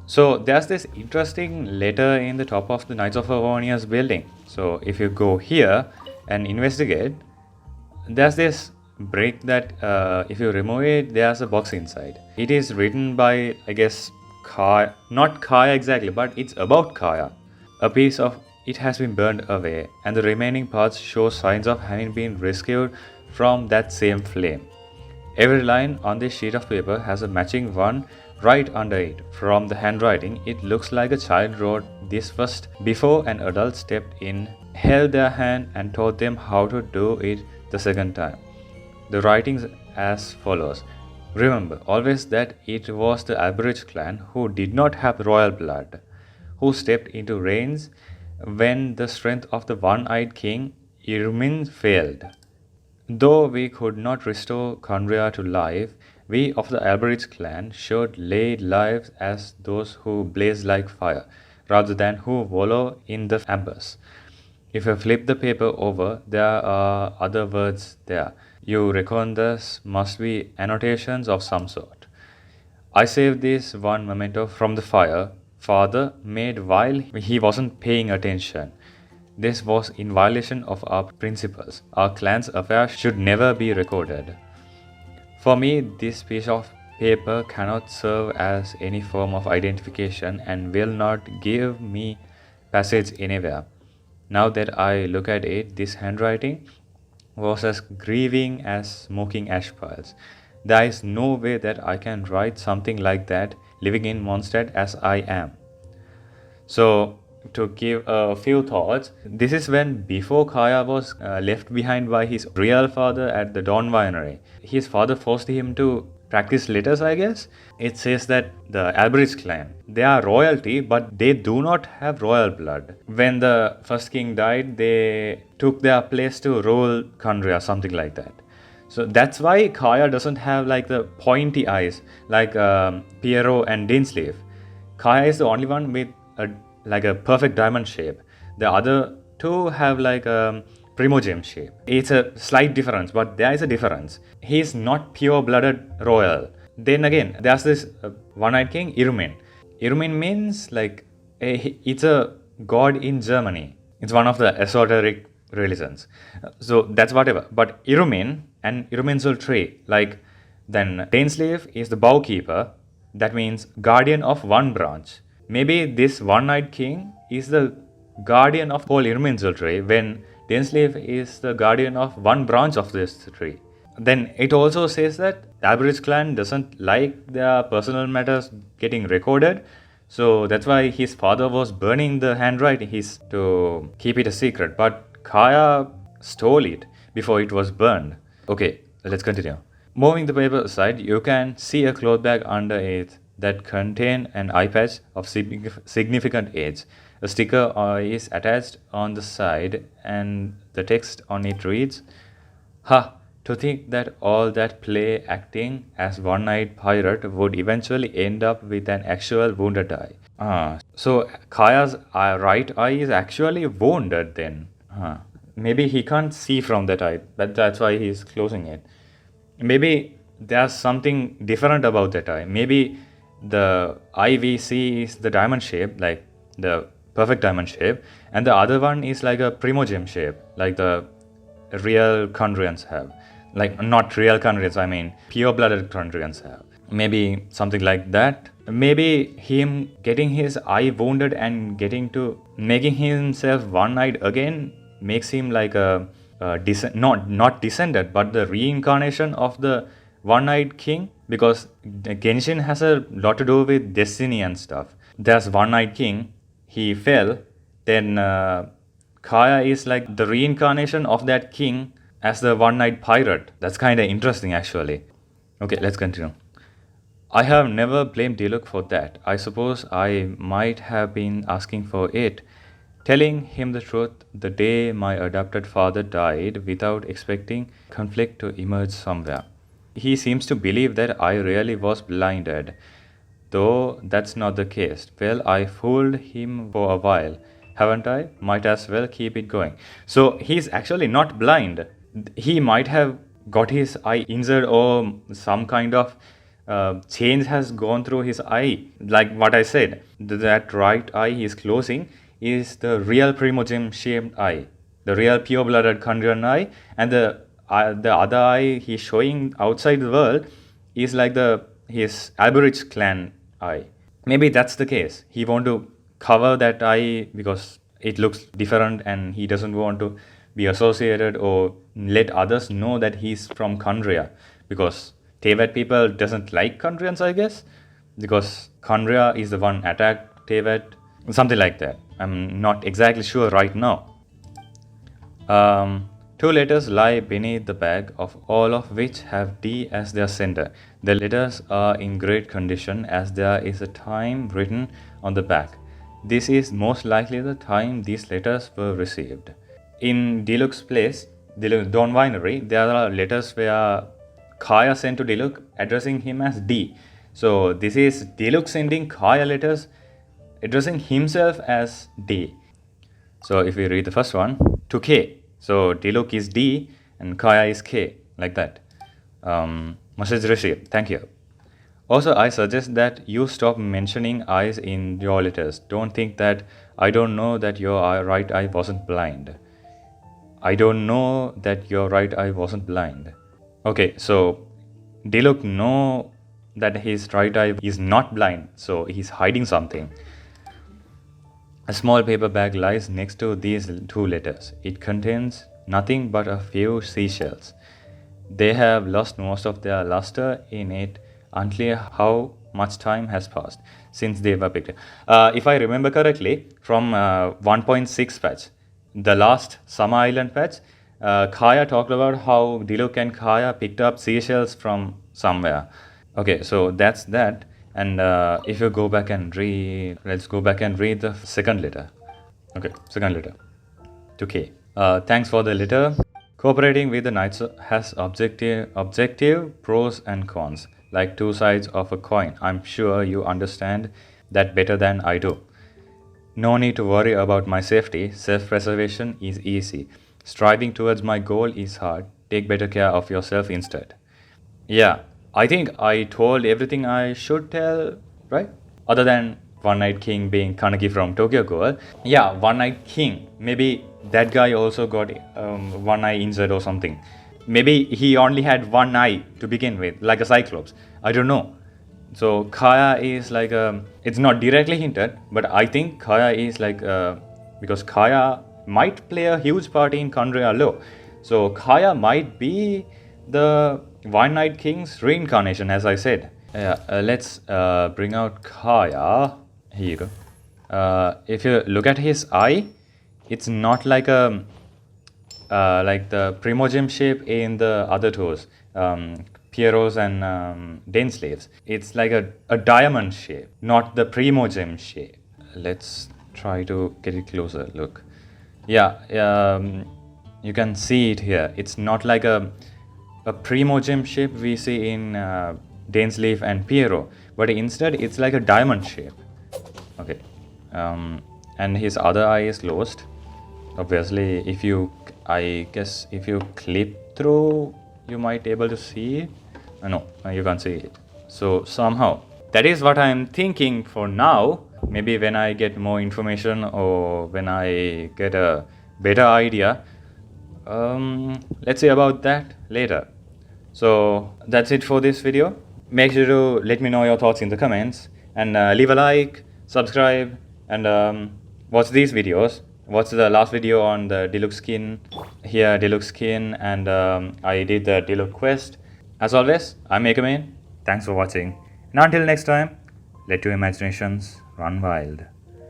So there's this interesting letter in the top of the Knights of Favonius building. So if you go here and investigate, there's this brick that if you remove it, there's a box inside. It is written by, I guess, Kaeya, not Kaeya exactly, but it's about Kaeya. A piece of it has been burned away, and the remaining parts show signs of having been rescued from that same flame. Every line on this sheet of paper has a matching one right under it. From the handwriting, it looks like a child wrote this first before an adult stepped in, held their hand, and taught them how to do it the second time. The writings as follows. Remember always that it was the Albarich clan who did not have royal blood, who stepped into reigns when the strength of the one-eyed king Irmin failed. Though we could not restore khaenri'ah to life, we of the Albarich clan should lead lives as those who blaze like fire, rather than who wallow in the embers. If you flip the paper over, there are other words there. You reckon this must be annotations of some sort. I saved this one memento from the fire father made while he wasn't paying attention. This was in violation of our principles. Our clan's affairs should never be recorded. For me, this piece of paper cannot serve as any form of identification and will not give me passage anywhere. Now that I look at it, this handwriting was as grieving as smoking ash piles. There is no way that I can write something like that living in Mondstadt as I am. So, to give a few thoughts, this is when before Kaeya was left behind by his real father at the Dawn Winery. His father forced him to practice letters, I guess. It says that the Albarich clan, they are royalty, but they do not have royal blood. When the first king died, they took their place to rule khaenri'ah, something like that. So that's why Kaeya doesn't have like the pointy eyes like Pierrot and Dainsleif. Kaeya is the only one with a perfect diamond shape. The other two have like a primogem shape. It's a slight difference, but there is a difference. He is not pure-blooded royal. Then again, there's this one-eyed king, Irmin. Irmin means like it's a god in Germany. It's one of the esoteric religions. So that's whatever. But Irmin and Irminsul tree, like then Dainsleif is the bowkeeper. That means guardian of one branch. Maybe this one-eyed king is the guardian of whole Irminsul tree when Dainsleif is the guardian of one branch of this tree. Then it also says that the Albarich clan doesn't like their personal matters getting recorded. So that's why his father was burning the handwriting to keep it a secret. But Kaeya stole it before it was burned. Okay, let's continue. Moving the paper aside, you can see a cloth bag under it that contain an eye patch of significant age. A sticker is attached on the side and the text on it reads, "Ha, to think that all that play acting as one-eyed pirate would eventually end up with an actual wounded eye." So Kaeya's right eye is actually wounded then. Maybe he can't see from that eye, but that's why he's closing it. Maybe there's something different about that eye. Maybe the eye we see is the diamond shape, like the perfect diamond shape, and the other one is like a primogem shape, like the real khaenri'ahs have. Like, not real khaenri'ahs, I mean pure-blooded khaenri'ahs have. Maybe something like that. Maybe him getting his eye wounded and making himself one-eyed again makes him like a not descended, but the reincarnation of the one-eyed king, because Genshin has a lot to do with destiny and stuff. There's one-eyed king, he fell, then Kaeya is like the reincarnation of that king as the one-eyed pirate. That's kind of interesting actually. Okay, let's continue. I have never blamed Diluc for that. I suppose I might have been asking for it, telling him the truth the day my adopted father died without expecting conflict to emerge somewhere. He seems to believe that I really was blinded, though that's not the case. Well, I fooled him for a while, haven't I? Might as well keep it going. So he's actually not blind. He might have got his eye injured or some kind of change has gone through his eye. Like what I said, that right eye he is closing is the real primogem shaped eye, the real pure-blooded Khaenri'ah eye, and the other eye he's showing outside the world is like his Albarich clan eye. Maybe that's the case. He want to cover that eye because it looks different, and he doesn't want to be associated or let others know that he's from Khaenri'ah, because Teyvat people doesn't like Khaenri'ahs, I guess, because Khaenri'ah is the one attacked Teyvat, something like that. I'm not exactly sure right now. Two letters lie beneath the bag, of all of which have D as their center. The letters are in great condition, as there is a time written on the back. This is most likely the time these letters were received. In Diluc's place, Dawn Winery, there are letters where Kaeya sent to Diluc addressing him as D. So this is Diluc sending Kaeya letters addressing himself as D. So if we read the first one, to K. So Diluc is D and Kaeya is K, like that. Message received. Thank you. Also, I suggest that you stop mentioning eyes in your letters. Don't think that I don't know that your right eye wasn't blind. I don't know that your right eye wasn't blind. Okay, so Diluc know that his right eye is not blind, so he's hiding something. A small paper bag lies next to these two letters. It contains nothing but a few seashells. They have lost most of their luster in it, unclear how much time has passed since they were picked. If I remember correctly, from 1.6 patch, the last Summer Island patch, Kaeya talked about how Diluc and Kaeya picked up seashells from somewhere. Okay, so that's that. And if you go back and read, let's go back and read the second letter. Okay, second letter. To K. Thanks for the letter. Cooperating with the Knights has objective pros and cons, like two sides of a coin. I'm sure you understand that better than I do. No need to worry about my safety. Self-preservation is easy. Striving towards my goal is hard. Take better care of yourself instead. Yeah, I think I told everything I should tell, right? Other than One Night King being Kaneki from Tokyo Ghoul. Yeah, One Night King. Maybe that guy also got one eye injured or something. Maybe he only had one eye to begin with, like a Cyclops. I don't know. So Kaeya is like it's not directly hinted, but I think Kaeya is like because Kaeya might play a huge part in Khaenri'ah lore. So Kaeya might be the One Night King's reincarnation, as I said. Let's bring out Kaeya. Here you go. If you look at his eye, it's not like a like the primogem shape in the other toes, Pierrot's and Denslave's. It's like a diamond shape, not the primogem shape. Let's try to get it closer. Look. Yeah, you can see it here. It's not like a primogem shape we see in Denslave and Pierrot, but instead it's like a diamond shape. Okay, and his other eye is closed. Obviously, I guess if you clip through, you might be able to see it. No, you can't see it. So somehow, that is what I'm thinking for now. Maybe when I get more information or when I get a better idea, let's see about that later. So that's it for this video. Make sure to let me know your thoughts in the comments, and leave a like, subscribe, and watch these videos. Watch the last video on the Diluc skin. Here, Diluc skin, and I did the Diluc quest. As always, I'm Ekaman. Thanks for watching. And until next time, let your imaginations run wild.